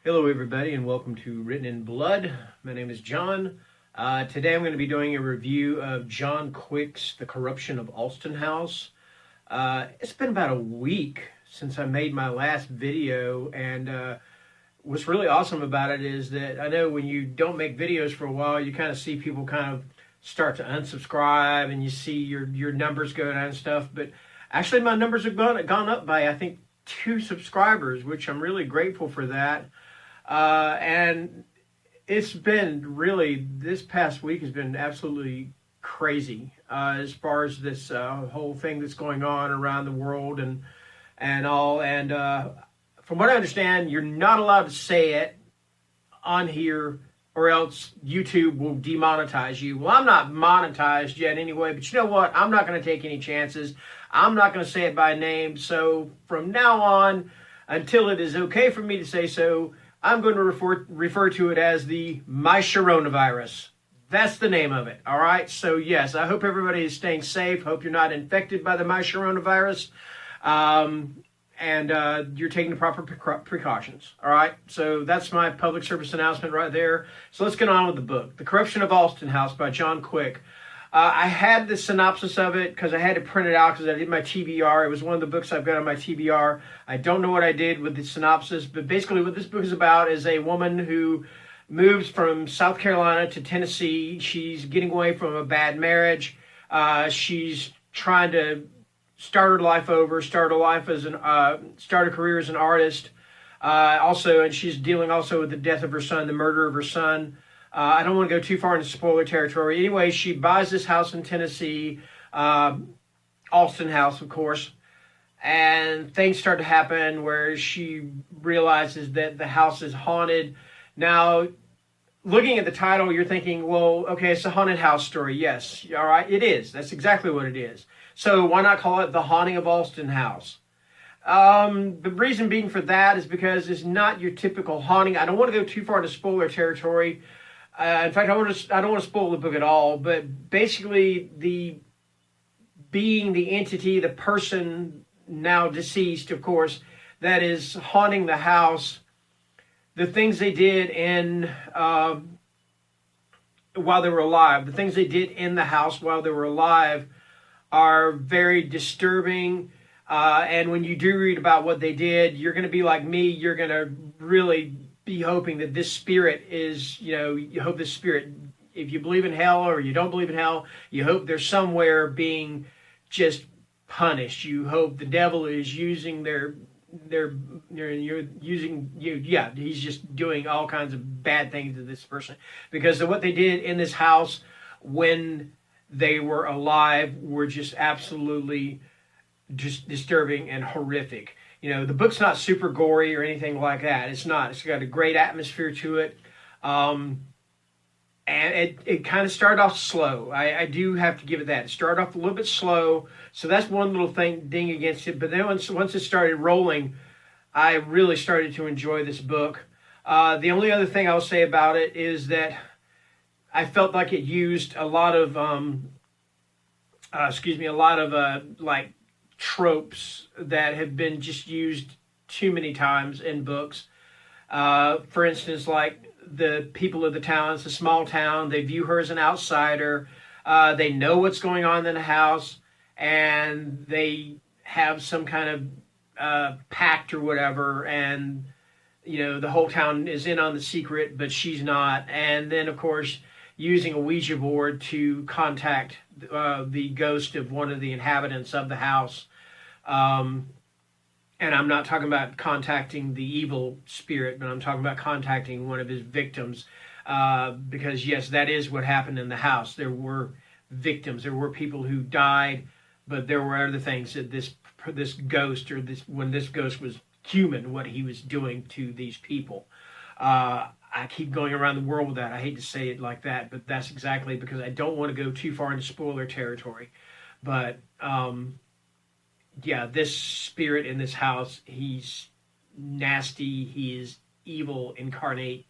Hello everybody and welcome to Written in Blood. My name is John. Today I'm going to be doing a review of John Quick's The Corruption of Alston House. It's been about a week since I made my last video, and what's really awesome about it is that I know when you don't make videos for a while, you kind of see people kind of start to unsubscribe and you see your numbers go down and stuff, but actually my numbers have gone up by I think 2 subscribers, which I'm really grateful for that. And it's been really, this past week has been absolutely crazy as far as this whole thing that's going on around the world and all. And from what I understand, you're not allowed to say it on here or else YouTube will demonetize you. Well, I'm not monetized yet anyway, but you know what? I'm not going to take any chances. I'm not going to say it by name. So from now on, until it is okay for me to say so, I'm going to refer to it as the coronavirus. That's the name of it. All right. So yes, I hope everybody is staying safe. Hope you're not infected by the coronavirus, and you're taking the proper precautions. All right. So that's my public service announcement right there. So let's get on with the book, The Corruption of Alston House by John Quick. I had the synopsis of it because I had to print it out because I did my TBR. It was one of the books I've got on my TBR. I don't know what I did with the synopsis, but basically what this book is about is a woman who moves from South Carolina to Tennessee. She's getting away from a bad marriage. She's trying to start her life over, start a career as an artist. And she's dealing also with the death of her son, the murder of her son. I don't want to go too far into spoiler territory. Anyway, she buys this house in Tennessee, Alston House, of course, and things start to happen where she realizes that the house is haunted. Now, looking at the title, you're thinking, well, okay, it's a haunted house story. Yes, all right, it is. That's exactly what it is. So why not call it The Haunting of Alston House? The reason being for that is because it's not your typical haunting. I don't want to go too far into spoiler territory. In fact, I don't want to spoil the book at all, but basically the entity, the person now deceased, of course, that is haunting the house, the things they did while they were alive, the things they did in the house while they were alive are very disturbing. And when you do read about what they did, you're going to be like me. You're going to really be hoping that this spirit is, you hope this spirit, if you believe in hell or you don't believe in hell, you hope there's somewhere being just punished. You hope the devil is using he's just doing all kinds of bad things to this person because of what they did in this house when they were alive were just absolutely just disturbing and horrific. The book's not super gory or anything like that. It's not. It's got a great atmosphere to it. And it kind of started off slow. I do have to give it that. It started off a little bit slow. So that's one little ding against it. But then once it started rolling, I really started to enjoy this book. The only other thing I'll say about it is that I felt like it used a lot of, like tropes that have been just used too many times in books. For instance, like the people of the town, it's a small town, they view her as an outsider, they know what's going on in the house, and they have some kind of pact or whatever, and the whole town is in on the secret, but she's not. And then, of course, using a Ouija board to contact the ghost of one of the inhabitants of the house. And I'm not talking about contacting the evil spirit, but I'm talking about contacting one of his victims. Because, yes, that is what happened in the house. There were victims. There were people who died, but there were other things that this ghost, or when this ghost was human, what he was doing to these people. I keep going around the world with that. I hate to say it like that, but that's exactly because I don't want to go too far into spoiler territory. But, this spirit in this house, he's nasty. He is evil incarnate.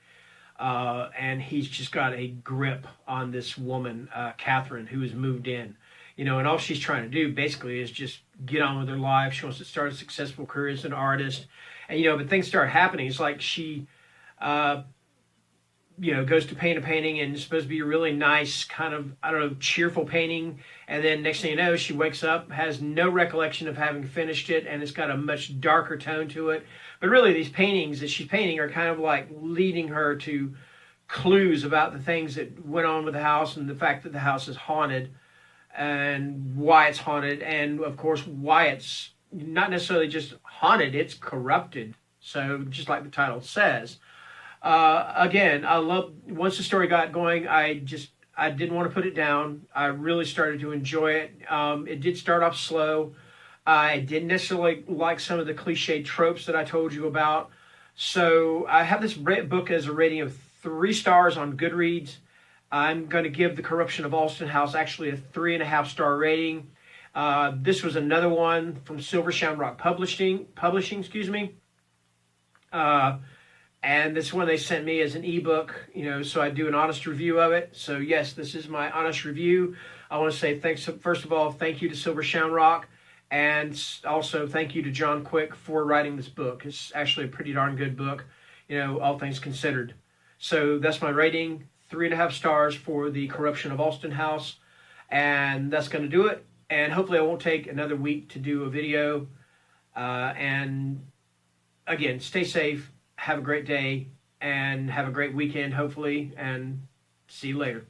And he's just got a grip on this woman, Catherine, who has moved in. And all she's trying to do basically is just get on with her life. She wants to start a successful career as an artist. And, but things start happening. It's like she Goes to paint a painting, and it's supposed to be a really nice kind of, I don't know, cheerful painting. And then next thing you know, she wakes up, has no recollection of having finished it, and it's got a much darker tone to it. But really, these paintings that she's painting are kind of like leading her to clues about the things that went on with the house, and the fact that the house is haunted, and why it's haunted, and of course why it's not necessarily just haunted, it's corrupted. So just like the title says. Again, I love, once the story got going, I didn't want to put it down. I really started to enjoy it. It did start off slow. I didn't necessarily like some of the cliche tropes that I told you about. So I have this book as a rating of 3 stars on Goodreads. I'm going to give The Corruption of Alston House actually a 3.5-star rating. This was another one from Silver Shamrock Publishing, excuse me. And this one they sent me as an ebook, so I do an honest review of it. So yes, this is my honest review. I want to say thanks. First of all, thank you to Silver Shamrock, and also thank you to John Quick for writing this book. It's actually a pretty darn good book, all things considered. So that's my rating, 3.5 stars for The Corruption of Alston House, and that's going to do it. And hopefully I won't take another week to do a video. And again, stay safe. Have a great day, and have a great weekend, hopefully, and see you later.